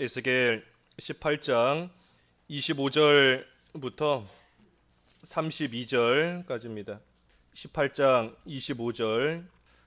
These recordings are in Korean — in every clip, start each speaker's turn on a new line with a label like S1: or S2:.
S1: 에스겔 18장 25절부터 32절까지입니다. 18장 25절.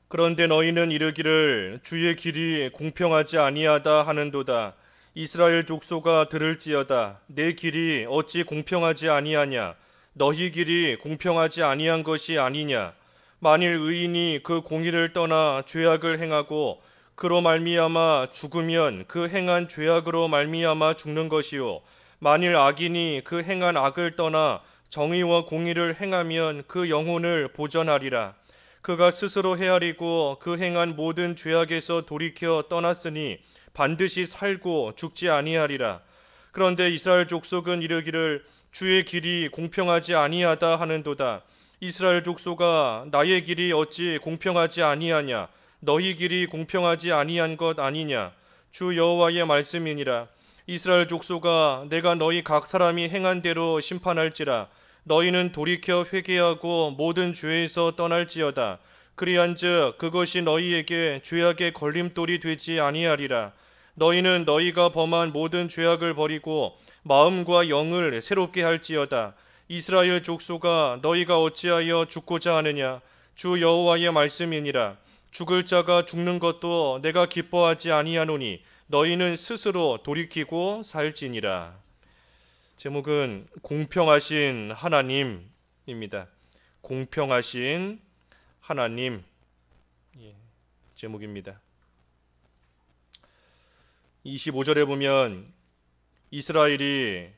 S1: 그런데 너희는 이르기를 주의 길이 공평하지 아니하다 하는도다. 이스라엘 족속아 들을지어다. 내 길이 어찌 공평하지 아니하냐? 너희 길이 공평하지 아니한 것이 아니냐? 만일 의인이 그 공의를 떠나 죄악을 행하고 그로 말미암아 죽으면 그 행한 죄악으로 말미암아 죽는 것이요, 만일 악인이 그 행한 악을 떠나 정의와 공의를 행하면 그 영혼을 보전하리라. 그가 스스로 헤아리고 그 행한 모든 죄악에서 돌이켜 떠났으니 반드시 살고 죽지 아니하리라. 그런데 이스라엘 족속은 이르기를 주의 길이 공평하지 아니하다 하는도다. 이스라엘 족속아, 나의 길이 어찌 공평하지 아니하냐? 너희 길이 공평하지 아니한 것 아니냐? 주 여호와의 말씀이니라. 이스라엘 족속아, 내가 너희 각 사람이 행한 대로 심판할지라. 너희는 돌이켜 회개하고 모든 죄에서 떠날지어다. 그리한즉 그것이 너희에게 죄악의 걸림돌이 되지 아니하리라. 너희는 너희가 범한 모든 죄악을 버리고 마음과 영을 새롭게 할지어다. 이스라엘 족속아, 너희가 어찌하여 죽고자 하느냐? 주 여호와의 말씀이니라. 죽을 자가 죽는 것도 내가 기뻐하지 아니하노니 너희는 스스로 돌이키고 살지니라. 제목은 공평하신 하나님입니다. 공평하신 하나님, 제목입니다. 25절에 보면 이스라엘이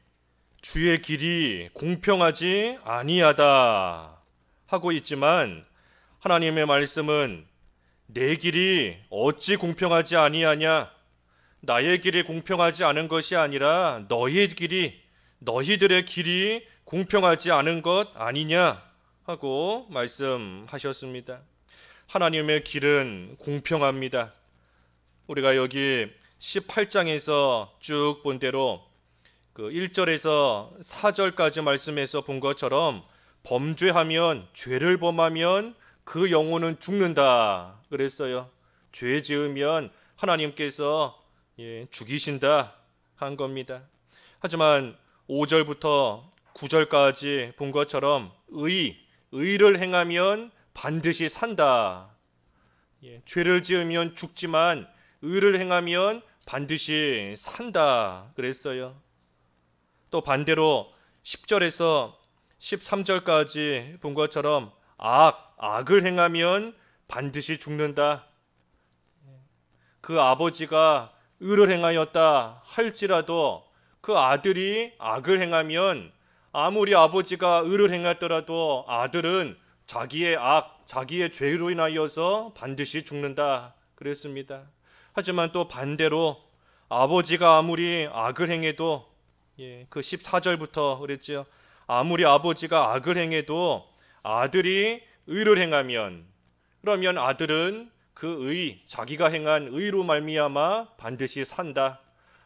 S1: 주의 길이 공평하지 아니하다 하고 있지만 하나님의 말씀은 내 길이 어찌 공평하지 아니하냐? 나의 길이 공평하지 않은 것이 아니라 너희들의 길이 공평하지 않은 것 아니냐 하고 말씀하셨습니다. 하나님의 길은 공평합니다. 우리가 여기 18장에서 쭉 본 대로 그 1절에서 4절까지 말씀에서 본 것처럼 범죄하면, 죄를 범하면 그 영혼은 죽는다 그랬어요. 죄 지으면 하나님께서 죽이신다 한 겁니다. 하지만 5절부터 9절까지 본 것처럼 의를 행하면 반드시 산다. 죄를 지으면 죽지만 의를 행하면 반드시 산다 그랬어요. 또 반대로 10절에서 13절까지 본 것처럼 악을 행하면 반드시 죽는다. 그 아버지가 의를 행하였다 할지라도 그 아들이 악을 행하면 아무리 아버지가 의를 행했더라도 아들은 자기의 죄로 인하여서 반드시 죽는다 그랬습니다. 하지만 또 반대로 아버지가 아무리 악을 행해도 그 14절부터 그랬죠. 아무리 아버지가 악을 행해도 아들이 의를 행하면, 그러면 아들은 자기가 행한 의로 말미암아 반드시 산다.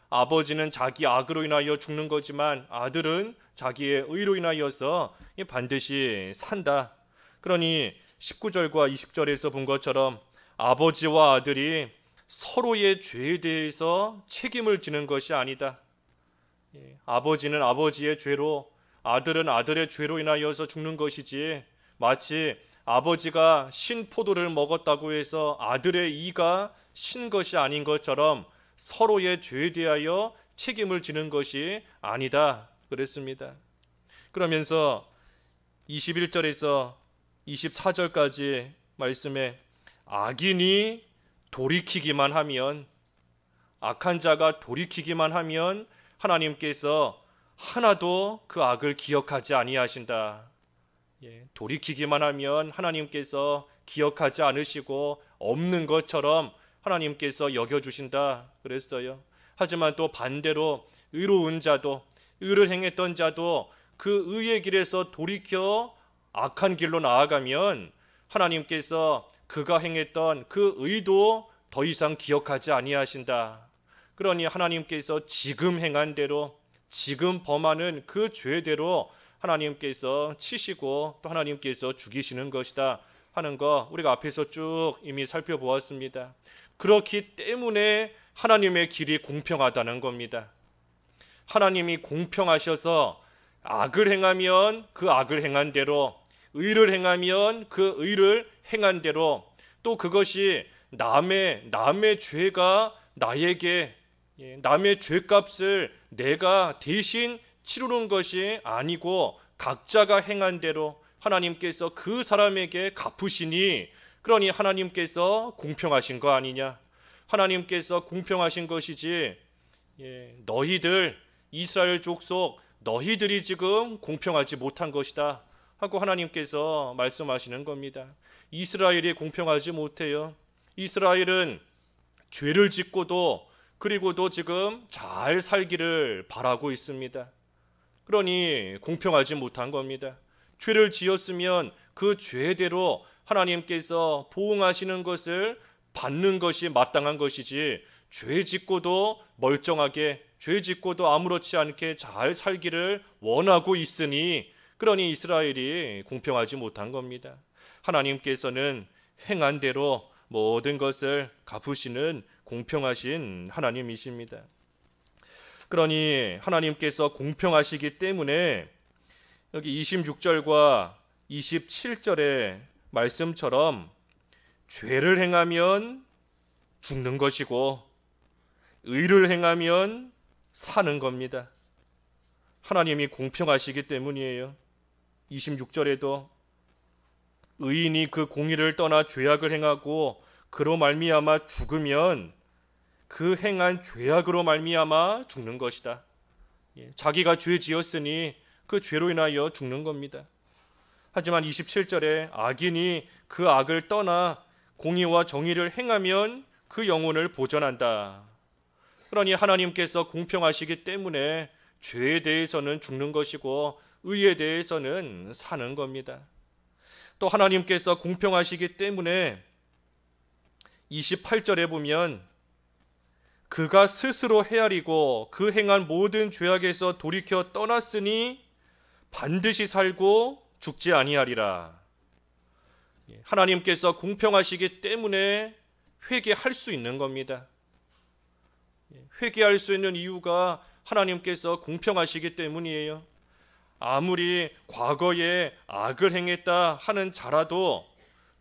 S1: 아버지는 자기 악으로 인하여 죽는 거지만 아들은 자기의 의로 인하여서 반드시 산다. 그러니 19절과 20절에서 본 것처럼 아버지와 아들이 서로의 죄에 대해서 책임을 지는 것이 아니다. 아버지는 아버지의 죄로, 아들은 아들의 죄로 인하여서 죽는 것이지, 마치 아버지가 신 포도를 먹었다고 해서 아들의 이가 신 것이 아닌 것처럼 서로의 죄에 대하여 책임을 지는 것이 아니다 그랬습니다. 그러면서 21절에서 24절까지 말씀에 악인이 돌이키기만 하면, 악한 자가 돌이키기만 하면 하나님께서 하나도 그 악을 기억하지 아니하신다. 돌이키기만 하면 하나님께서 기억하지 않으시고 없는 것처럼 하나님께서 여겨주신다 그랬어요. 하지만 또 반대로 의로운 자도, 의를 행했던 자도 그 의의 길에서 돌이켜 악한 길로 나아가면 하나님께서 그가 행했던 그 의도 더 이상 기억하지 아니하신다. 그러니 하나님께서 지금 행한 대로, 지금 범하는 그 죄대로 하나님께서 치시고 또 하나님께서 죽이시는 것이다 하는 거 우리가 앞에서 쭉 이미 살펴보았습니다. 그렇기 때문에 하나님의 길이 공평하다는 겁니다. 하나님이 공평하셔서 악을 행하면 그 악을 행한 대로, 의를 행하면 그 의를 행한 대로, 또 그것이 남의 죄가 나에게, 남의 죄값을 내가 대신 치르는 것이 아니고 각자가 행한 대로 하나님께서 그 사람에게 갚으시니, 그러니 하나님께서 공평하신 거 아니냐. 하나님께서 공평하신 것이지, 너희들 이스라엘 족속 너희들이 지금 공평하지 못한 것이다 하고 하나님께서 말씀하시는 겁니다. 이스라엘이 공평하지 못해요. 이스라엘은 죄를 짓고도, 그리고도 지금 잘 살기를 바라고 있습니다. 그러니 공평하지 못한 겁니다. 죄를 지었으면 그 죄대로 하나님께서 보응하시는 것을 받는 것이 마땅한 것이지, 죄 짓고도 멀쩡하게, 죄 짓고도 아무렇지 않게 잘 살기를 원하고 있으니, 그러니 이스라엘이 공평하지 못한 겁니다. 하나님께서는 행한 대로 모든 것을 갚으시는 공평하신 하나님이십니다. 그러니 하나님께서 공평하시기 때문에 여기 26절과 27절의 말씀처럼 죄를 행하면 죽는 것이고 의를 행하면 사는 겁니다. 하나님이 공평하시기 때문이에요. 26절에도 의인이 그 공의를 떠나 죄악을 행하고 그로 말미암아 죽으면 그 행한 죄악으로 말미암아 죽는 것이다. 자기가 죄 지었으니 그 죄로 인하여 죽는 겁니다. 하지만 27절에 악인이 그 악을 떠나 공의와 정의를 행하면 그 영혼을 보전한다. 그러니 하나님께서 공평하시기 때문에 죄에 대해서는 죽는 것이고 의에 대해서는 사는 겁니다. 또 하나님께서 공평하시기 때문에 28절에 보면 그가 스스로 헤아리고 그 행한 모든 죄악에서 돌이켜 떠났으니 반드시 살고 죽지 아니하리라. 하나님께서 공평하시기 때문에 회개할 수 있는 겁니다. 회개할 수 있는 이유가 하나님께서 공평하시기 때문이에요. 아무리 과거에 악을 행했다 하는 자라도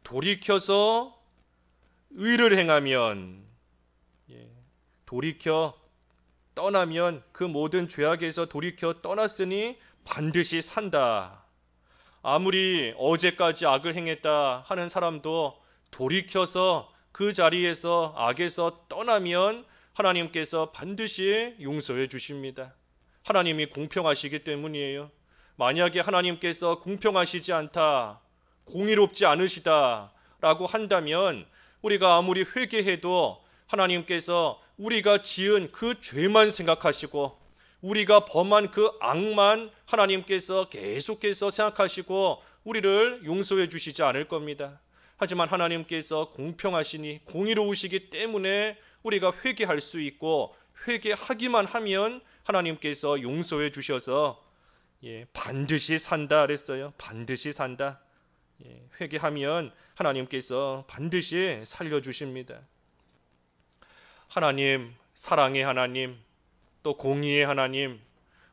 S1: 돌이켜서 의를 행하면, 돌이켜 떠나면, 그 모든 죄악에서 돌이켜 떠났으니 반드시 산다. 아무리 어제까지 악을 행했다 하는 사람도 돌이켜서 그 자리에서 악에서 떠나면 하나님께서 반드시 용서해 주십니다. 하나님이 공평하시기 때문이에요. 만약에 하나님께서 공평하시지 않다, 공의롭지 않으시다 라고 한다면 우리가 아무리 회개해도 하나님께서 우리가 지은 그 죄만 생각하시고 우리가 범한 그 악만 하나님께서 계속해서 생각하시고 우리를 용서해 주시지 않을 겁니다. 하지만 하나님께서 공평하시니 공의로우시기 때문에 우리가 회개할 수 있고, 회개하기만 하면 하나님께서 용서해 주셔서 반드시 산다 그랬어요. 반드시 산다. 회개하면 하나님께서 반드시 살려주십니다. 하나님, 사랑의 하나님, 또 공의의 하나님,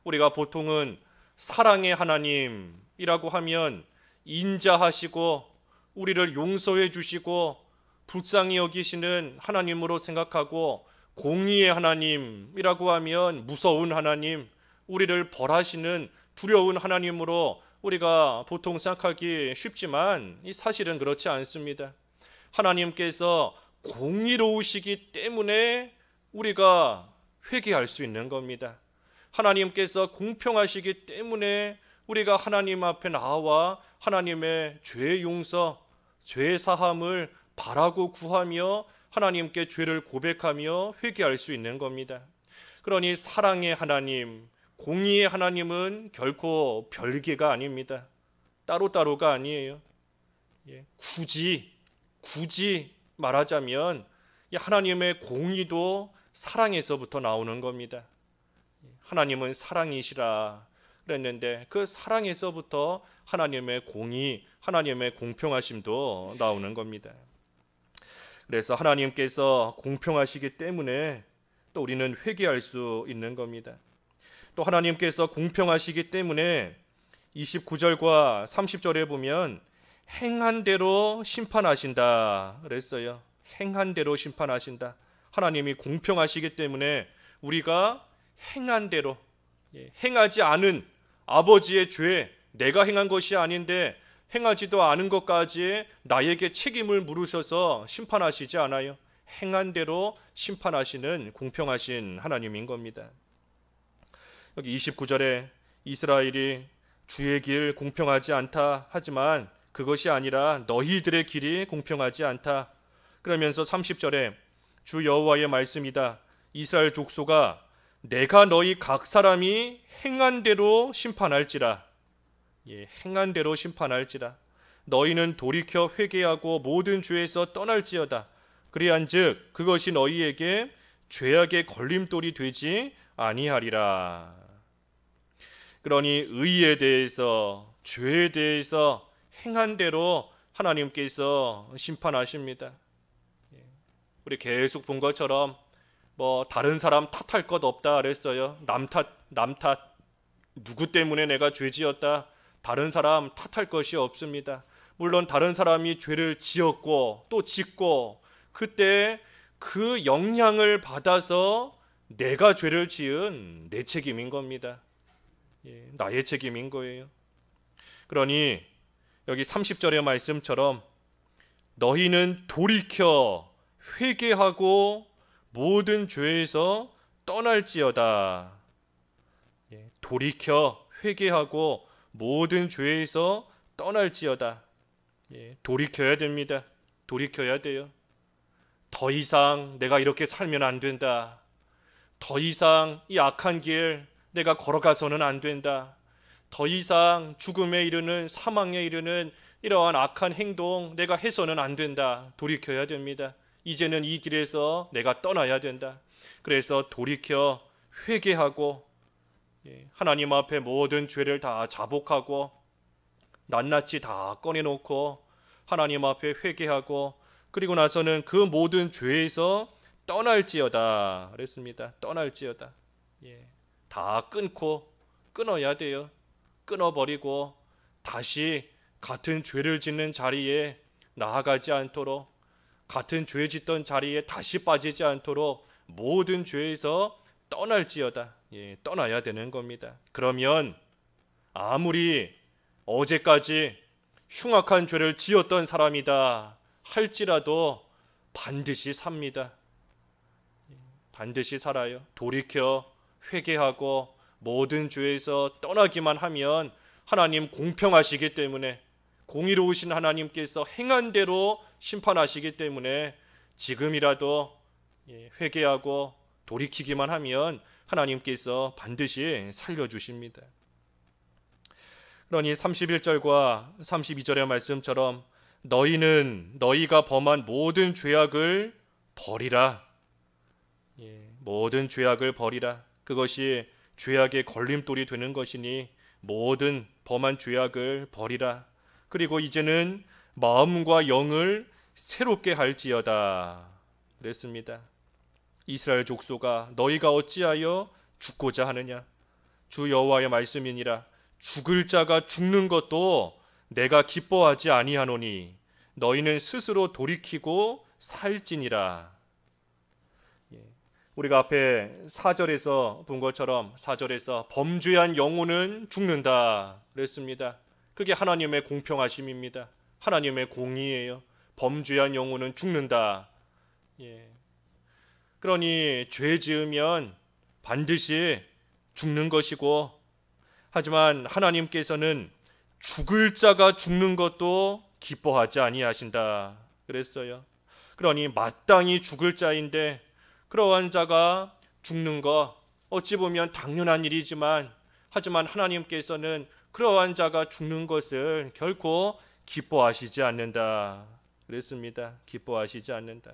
S1: 우리가 보통은 사랑의 하나님이라고 하면 인자하시고 우리를 용서해 주시고 불쌍히 여기시는 하나님으로 생각하고, 공의의 하나님이라고 하면 무서운 하나님, 우리를 벌하시는 두려운 하나님으로 우리가 보통 생각하기 쉽지만 사실은 그렇지 않습니다. 하나님께서 공의로우시기 때문에 우리가 회개할 수 있는 겁니다. 하나님께서 공평하시기 때문에 우리가 하나님 앞에 나와 하나님의 죄 용서, 죄 사함을 바라고 구하며 하나님께 죄를 고백하며 회개할 수 있는 겁니다. 그러니 사랑의 하나님, 공의의 하나님은 결코 별개가 아닙니다. 따로따로가 아니에요. 굳이 말하자면 하나님의 공의도 사랑에서부터 나오는 겁니다. 하나님은 사랑이시라 그랬는데 그 사랑에서부터 하나님의 공의, 하나님의 공평하심도 나오는 겁니다. 그래서 하나님께서 공평하시기 때문에 또 우리는 회개할 수 있는 겁니다. 또 하나님께서 공평하시기 때문에 29절과 30절에 보면 행한 대로 심판하신다 그랬어요. 행한 대로 심판하신다. 하나님이 공평하시기 때문에 우리가 행한 대로, 행하지 않은 아버지의 죄, 내가 행한 것이 아닌데 행하지도 않은 것까지 나에게 책임을 물으셔서 심판하시지 않아요. 행한 대로 심판하시는 공평하신 하나님인 겁니다. 여기 29절에 이스라엘이 주의 길 공평하지 않다 하지만 그것이 아니라 너희들의 길이 공평하지 않다. 그러면서 30절에 주 여호와의 말씀이다. 이스라엘 족속아, 내가 너희 각 사람이 행한 대로 심판할지라. 행한 대로 심판할지라. 너희는 돌이켜 회개하고 모든 죄에서 떠날지어다. 그리한즉 그것이 너희에게 죄악의 걸림돌이 되지 아니하리라. 그러니 의에 대해서, 죄에 대해서 행한 대로 하나님께서 심판하십니다. 우리 계속 본 것처럼 다른 사람 탓할 것 없다 그랬어요. 남 탓, 누구 때문에 내가 죄 지었다, 다른 사람 탓할 것이 없습니다. 물론 다른 사람이 죄를 지었고 또 짓고 그때 그 영향을 받아서 내가 죄를 지은 내 책임인 겁니다. 나의 책임인 거예요. 그러니 여기 30절의 말씀처럼 너희는 돌이켜 회개하고 모든 죄에서 떠날지어다. 돌이켜 회개하고 모든 죄에서 떠날지어다. 돌이켜야 됩니다. 돌이켜야 돼요. 더 이상 내가 이렇게 살면 안 된다. 더 이상 이 악한 길 내가 걸어가서는 안 된다. 더 이상 죽음에 이르는, 사망에 이르는 이러한 악한 행동 내가 해서는 안 된다. 돌이켜야 됩니다. 이제는 이 길에서 내가 떠나야 된다. 그래서 돌이켜 회개하고 하나님 앞에 모든 죄를 다 자복하고 낱낱이 다 꺼내놓고 하나님 앞에 회개하고 그리고 나서는 그 모든 죄에서 떠날지어다 그랬습니다. 떠날지어다. 다 끊어야 돼요. 끊어버리고 다시 같은 죄를 짓는 자리에 나아가지 않도록, 같은 죄 짓던 자리에 다시 빠지지 않도록 모든 죄에서 떠날지어다. 떠나야 되는 겁니다. 그러면 아무리 어제까지 흉악한 죄를 지었던 사람이다 할지라도 반드시 삽니다. 반드시 살아요. 돌이켜 회개하고 모든 죄에서 떠나기만 하면 하나님 공평하시기 때문에, 공의로우신 하나님께서 행한 대로 심판하시기 때문에 지금이라도 회개하고 돌이키기만 하면 하나님께서 반드시 살려주십니다. 그러니 31절과 32절의 말씀처럼 너희는 너희가 범한 모든 죄악을 버리라. 모든 죄악을 버리라. 그것이 죄악의 걸림돌이 되는 것이니 모든 범한 죄악을 버리라. 그리고 이제는 마음과 영을 새롭게 할지어다 그랬습니다. 이스라엘 족속아, 너희가 어찌하여 죽고자 하느냐? 주 여호와의 말씀이니라. 죽을 자가 죽는 것도 내가 기뻐하지 아니하노니 너희는 스스로 돌이키고 살지니라. 우리가 앞에 4절에서 본 것처럼 4절에서 범죄한 영혼은 죽는다 그랬습니다. 그게 하나님의 공평하심입니다. 하나님의 공의예요. 범죄한 영혼은 죽는다. 그러니 죄 지으면 반드시 죽는 것이고, 하지만 하나님께서는 죽을 자가 죽는 것도 기뻐하지 아니하신다 그랬어요. 그러니 마땅히 죽을 자인데 그러한 자가 죽는 것, 어찌 보면 당연한 일이지만, 하지만 하나님께서는 그러한 자가 죽는 것을 결코 기뻐하시지 않는다 그랬습니다. 기뻐하시지 않는다.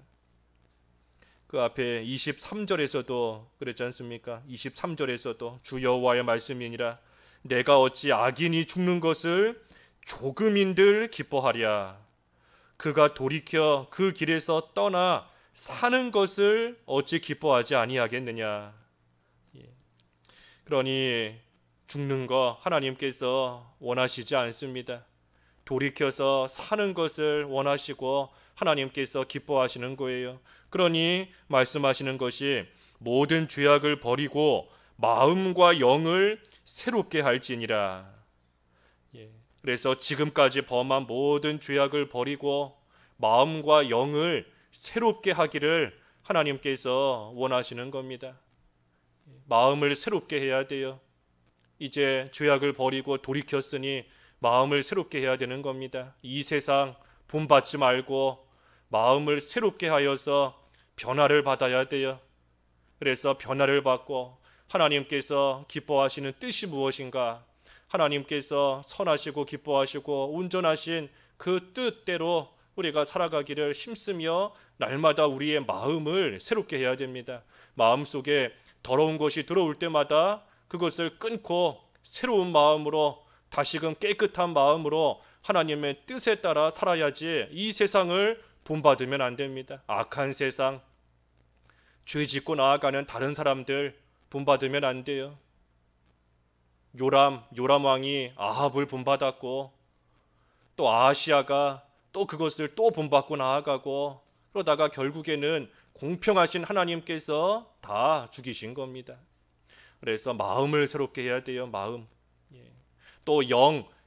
S1: 그 앞에 23절에서도 그랬지 않습니까? 23절에서도 주 여호와의 말씀이니라. 내가 어찌 악인이 죽는 것을 조금인들 기뻐하랴. 그가 돌이켜 그 길에서 떠나 사는 것을 어찌 기뻐하지 아니하겠느냐. 그러니 죽는 거 하나님께서 원하시지 않습니다. 돌이켜서 사는 것을 원하시고 하나님께서 기뻐하시는 거예요. 그러니 말씀하시는 것이 모든 죄악을 버리고 마음과 영을 새롭게 할지니라. 그래서 지금까지 범한 모든 죄악을 버리고 마음과 영을 새롭게 하기를 하나님께서 원하시는 겁니다. 마음을 새롭게 해야 돼요. 이제 죄악을 버리고 돌이켰으니 마음을 새롭게 해야 되는 겁니다. 이 세상 본받지 말고 마음을 새롭게 하여서 변화를 받아야 돼요. 그래서 변화를 받고 하나님께서 기뻐하시는 뜻이 무엇인가, 하나님께서 선하시고 기뻐하시고 온전하신 그 뜻대로 우리가 살아가기를 힘쓰며 날마다 우리의 마음을 새롭게 해야 됩니다. 마음속에 더러운 것이 들어올 때마다 그것을 끊고 새로운 마음으로, 다시금 깨끗한 마음으로 하나님의 뜻에 따라 살아야지 이 세상을 본받으면 안 됩니다. 악한 세상, 죄 짓고 나아가는 다른 사람들 본받으면 안 돼요. 요람 왕이 아합을 본받았고 또 아하시아가 또 그것을 또 본받고 나아가고, 그러다가 결국에는 공평하신 하나님께서 다 죽이신 겁니다. 그래서 마음을 새롭게 해야 돼요. 마음. 또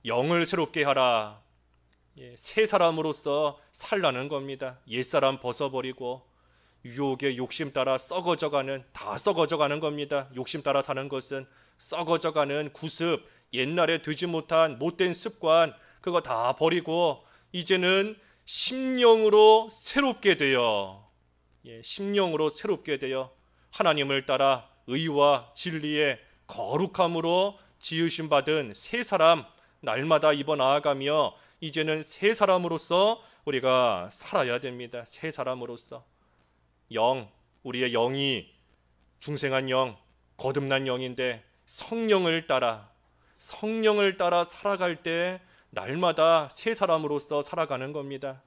S1: 영을 새롭게 하라. 새 사람으로서 살라는 겁니다. 옛사람 벗어버리고 유혹의 욕심 따라 썩어져가는, 다 썩어져가는 겁니다. 욕심 따라 사는 것은 썩어져가는 구습, 옛날에 되지 못한 못된 습관, 그거 다 버리고 이제는 심령으로 새롭게 되어, 심령으로 새롭게 되어 하나님을 따라 의와 진리의 거룩함으로 지으심 받은 새 사람 날마다 입어 나아가며 이제는 새 사람으로서 우리가 살아야 됩니다. 새 사람으로서 우리의 영이 중생한 영, 거듭난 영인데 성령을 따라 살아갈 때 날마다 새 사람으로서 살아가는 겁니다.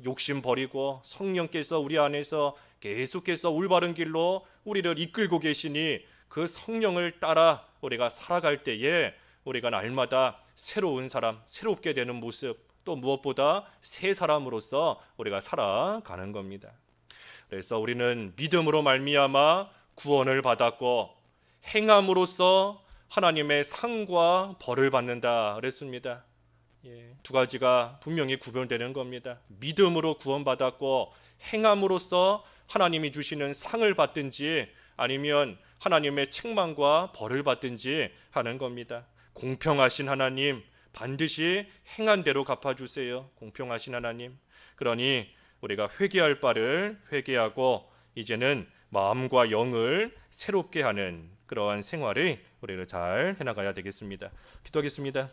S1: 욕심 버리고 성령께서 우리 안에서 계속해서 올바른 길로 우리를 이끌고 계시니 그 성령을 따라 우리가 살아갈 때에 우리가 날마다 새로운 사람, 새롭게 되는 모습, 또 무엇보다 새 사람으로서 우리가 살아가는 겁니다. 그래서 우리는 믿음으로 말미암아 구원을 받았고 행함으로써 하나님의 상과 벌을 받는다 그랬습니다. 두 가지가 분명히 구별되는 겁니다. 믿음으로 구원받았고 행함으로써 하나님이 주시는 상을 받든지 아니면 하나님의 책망과 벌을 받든지 하는 겁니다. 공평하신 하나님, 반드시 행한 대로 갚아주세요. 공평하신 하나님. 그러니 우리가 회개할 바를 회개하고 이제는 마음과 영을 새롭게 하는 그러한 생활을 우리가 잘 해나가야 되겠습니다. 기도하겠습니다.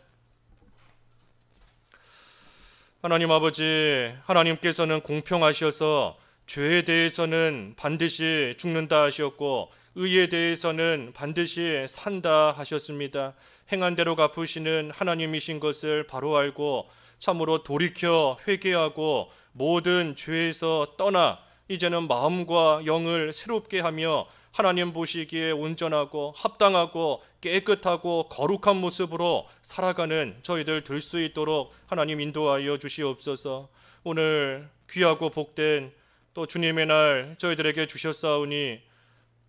S1: 하나님 아버지, 하나님께서는 공평하셔서 죄에 대해서는 반드시 죽는다 하셨고 의에 대해서는 반드시 산다 하셨습니다. 행한 대로 갚으시는 하나님이신 것을 바로 알고 참으로 돌이켜 회개하고 모든 죄에서 떠나 이제는 마음과 영을 새롭게 하며 하나님 보시기에 온전하고 합당하고 깨끗하고 거룩한 모습으로 살아가는 저희들 될 수 있도록 하나님 인도하여 주시옵소서. 오늘 귀하고 복된 또 주님의 날 저희들에게 주셨사오니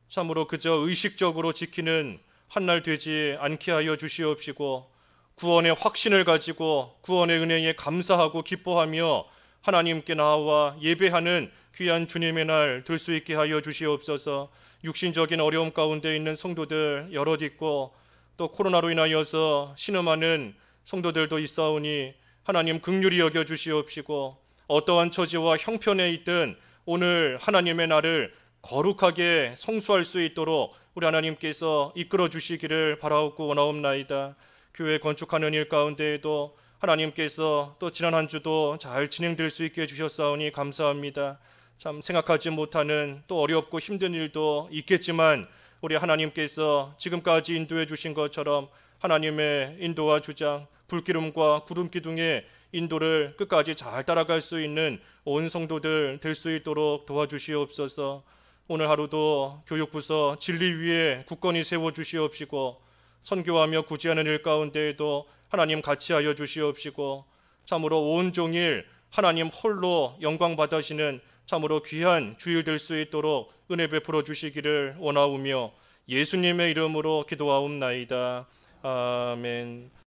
S1: 참으로 그저 의식적으로 지키는 한 날 되지 않게 하여 주시옵시고 구원의 확신을 가지고 구원의 은혜에 감사하고 기뻐하며 하나님께 나와 예배하는 귀한 주님의 날 될 수 있게 하여 주시옵소서. 육신적인 어려움 가운데 있는 성도들 여럿 있고 또 코로나로 인하여서 신음하는 성도들도 있사오니 하나님 긍휼히 여겨 주시옵시고 어떠한 처지와 형편에 있든 오늘 하나님의 날을 거룩하게 성수할 수 있도록 우리 하나님께서 이끌어 주시기를 바라옵고 원하옵나이다. 교회 건축하는 일 가운데에도 하나님께서 또 지난 한 주도 잘 진행될 수 있게 해주셨사오니 감사합니다. 참 생각하지 못하는 또 어렵고 힘든 일도 있겠지만 우리 하나님께서 지금까지 인도해 주신 것처럼 하나님의 인도와 주장, 불기름과 구름 기둥에 인도를 끝까지 잘 따라갈 수 있는 온 성도들 될 수 있도록 도와주시옵소서. 오늘 하루도 교육부서 진리 위에 굳건히 세워주시옵시고 선교하며 구제하는 일 가운데에도 하나님 같이 하여 주시옵시고 참으로 온종일 하나님 홀로 영광 받으시는 참으로 귀한 주일 될 수 있도록 은혜 베풀어 주시기를 원하오며 예수님의 이름으로 기도하옵나이다. 아멘.